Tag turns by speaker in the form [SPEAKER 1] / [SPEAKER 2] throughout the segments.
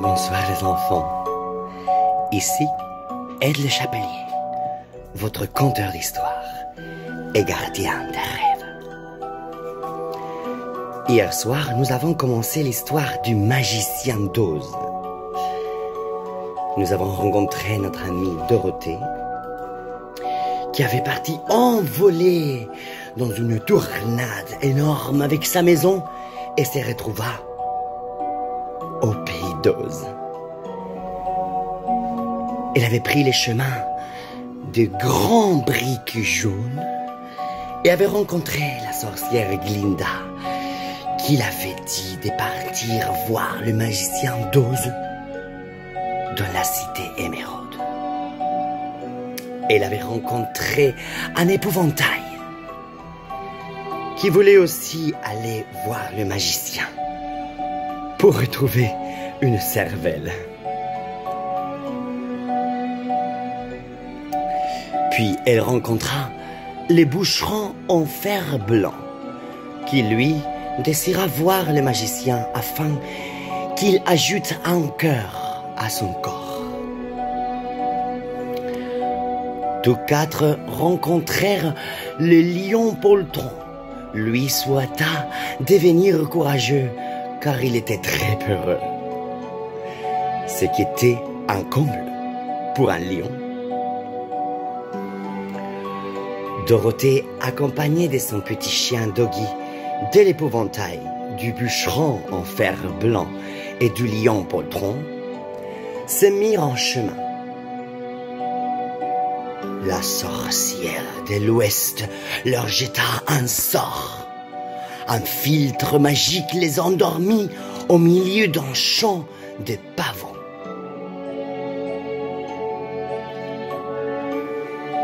[SPEAKER 1] Bonsoir les enfants. Ici, Ed le Chapelier, votre conteur d'histoire et gardien des rêves. Hier soir, nous avons commencé l'histoire du magicien d'Oz. Nous avons rencontré notre amie Dorothée, qui avait parti envolée dans une tournade énorme avec sa maison et se retrouva au pays d'Oz. Elle avait pris les chemins de grands briques jaunes et avait rencontré la sorcière Glinda, qui l'avait dit de partir voir le magicien d'Oz dans la cité émeraude. Elle avait rencontré un épouvantail qui voulait aussi aller voir le magicien pour retrouver une cervelle. Puis elle rencontra le bûcheron en fer blanc qui, lui, désira voir le magicien afin qu'il ajoute un cœur à son corps. Tous quatre rencontrèrent le lion poltron. Lui souhaita devenir courageux car il était très peureux. Ce qui était un comble pour un lion. Dorothée, accompagnée de son petit chien Doggy, de l'épouvantail, du bûcheron en fer blanc et du lion poltron, se mirent en chemin. La sorcière de l'Ouest leur jeta un sort. Un filtre magique les endormit au milieu d'un champ de pavons.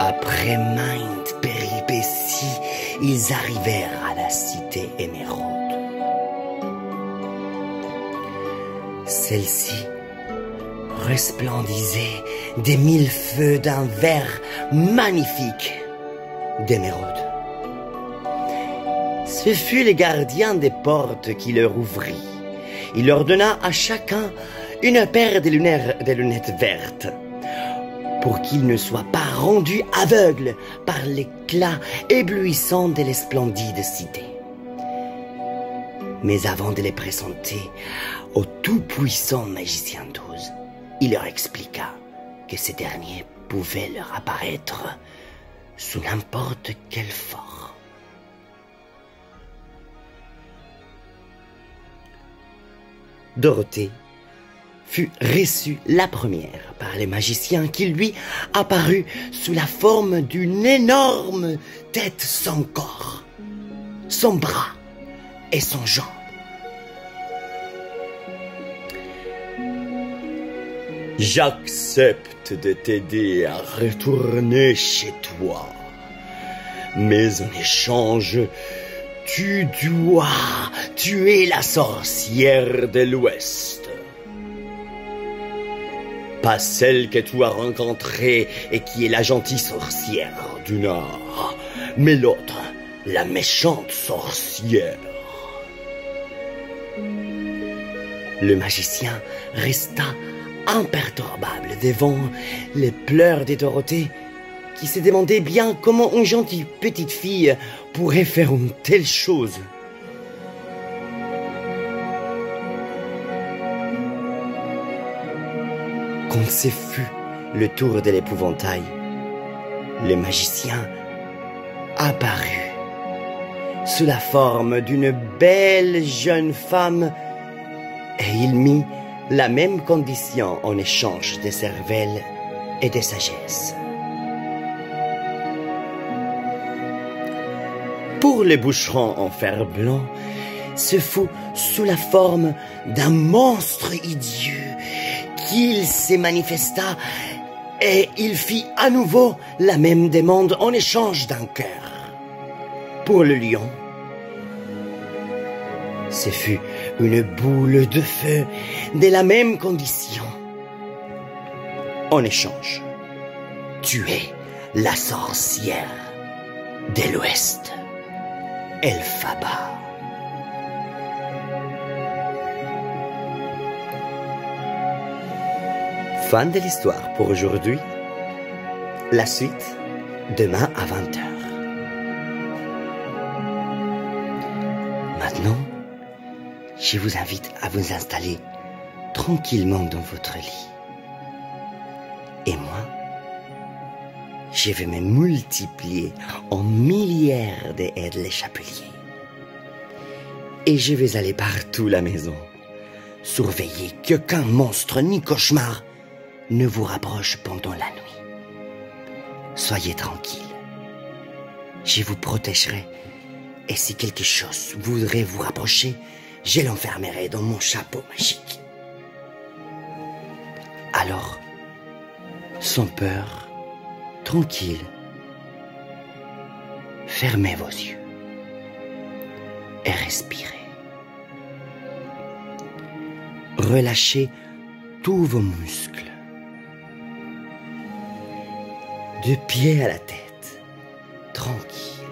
[SPEAKER 1] Après maintes péripéties, ils arrivèrent à la cité émeraude. Celle-ci resplendissait des mille feux d'un vert magnifique d'émeraude. Ce fut le gardien des portes qui leur ouvrit. Il leur donna à chacun une paire de lunettes vertes pour qu'ils ne soient pas rendus aveugles par l'éclat éblouissant de la splendide cité. Mais avant de les présenter au tout-puissant magicien d'Oz, il leur expliqua que ces derniers pouvaient leur apparaître sous n'importe quelle forme. Dorothée fut reçue la première par les magiciens qui lui apparut sous la forme d'une énorme tête sans corps, sans bras et sans jambes. J'accepte de t'aider à retourner chez toi, mais en échange, tu dois tuer la sorcière de l'Ouest. Pas celle que tu as rencontrée et qui est la gentille sorcière du Nord, mais l'autre, la méchante sorcière. Le magicien resta imperturbable devant les pleurs de Dorothée, qui se demandait bien comment une gentille petite fille pourrait faire une telle chose. Quand ce fut le tour de l'épouvantail, le magicien apparut sous la forme d'une belle jeune femme et il mit la même condition en échange de cervelle et de sagesse. Pour le bûcheron en fer blanc, ce fut sous la forme d'un monstre idiot qu'il se manifesta et il fit à nouveau la même demande en échange d'un cœur. Pour le lion, ce fut une boule de feu de la même condition. En échange, tuer la sorcière de l'Ouest, Elphaba. Fin de l'histoire pour aujourd'hui. La suite, demain à 20 h. Maintenant, je vous invite à vous installer tranquillement dans votre lit. Et moi, je vais me multiplier en milliards d'aides les chapeliers. Et je vais aller partout la maison, surveiller qu'aucun monstre ni cauchemar ne vous rapproche pendant la nuit. Soyez tranquille, je vous protégerai, et si quelque chose voudrait vous rapprocher, je l'enfermerai dans mon chapeau magique. Alors, sans peur, tranquille, fermez vos yeux et respirez. Relâchez tous vos muscles, de pied à la tête, tranquille.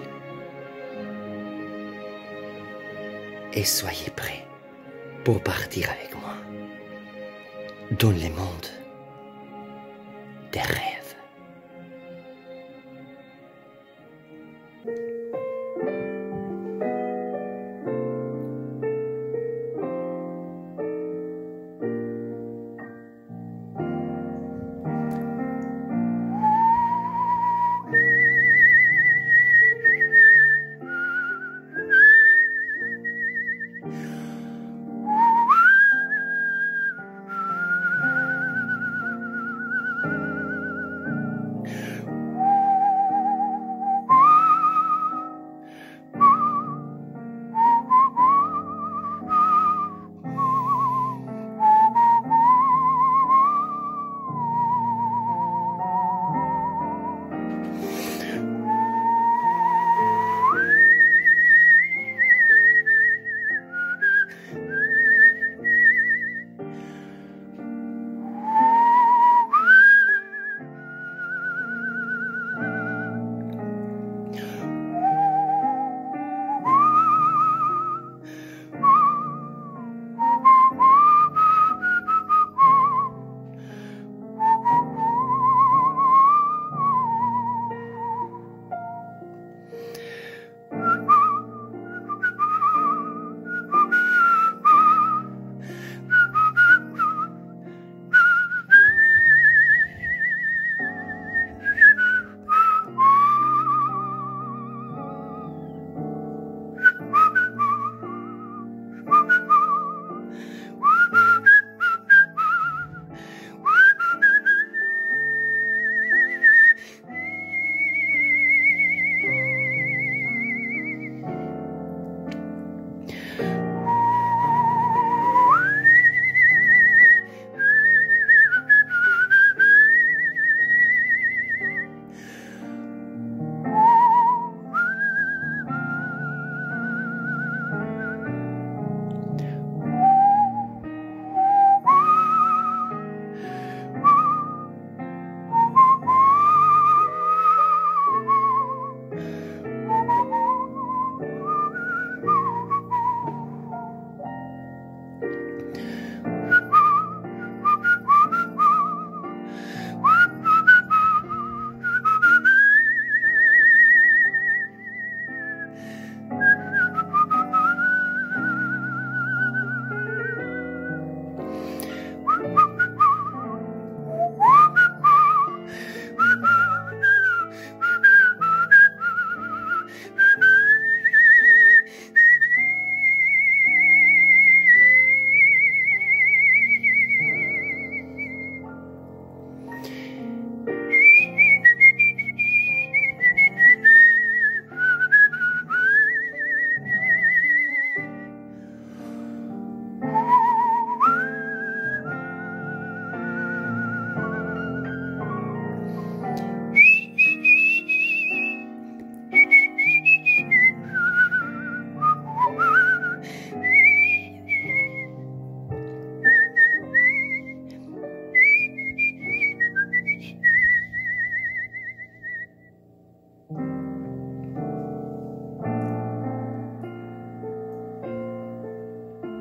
[SPEAKER 1] Et soyez prêts pour partir avec moi dans le monde des rêves.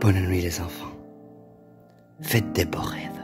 [SPEAKER 1] Bonne nuit les enfants. Faites des beaux rêves.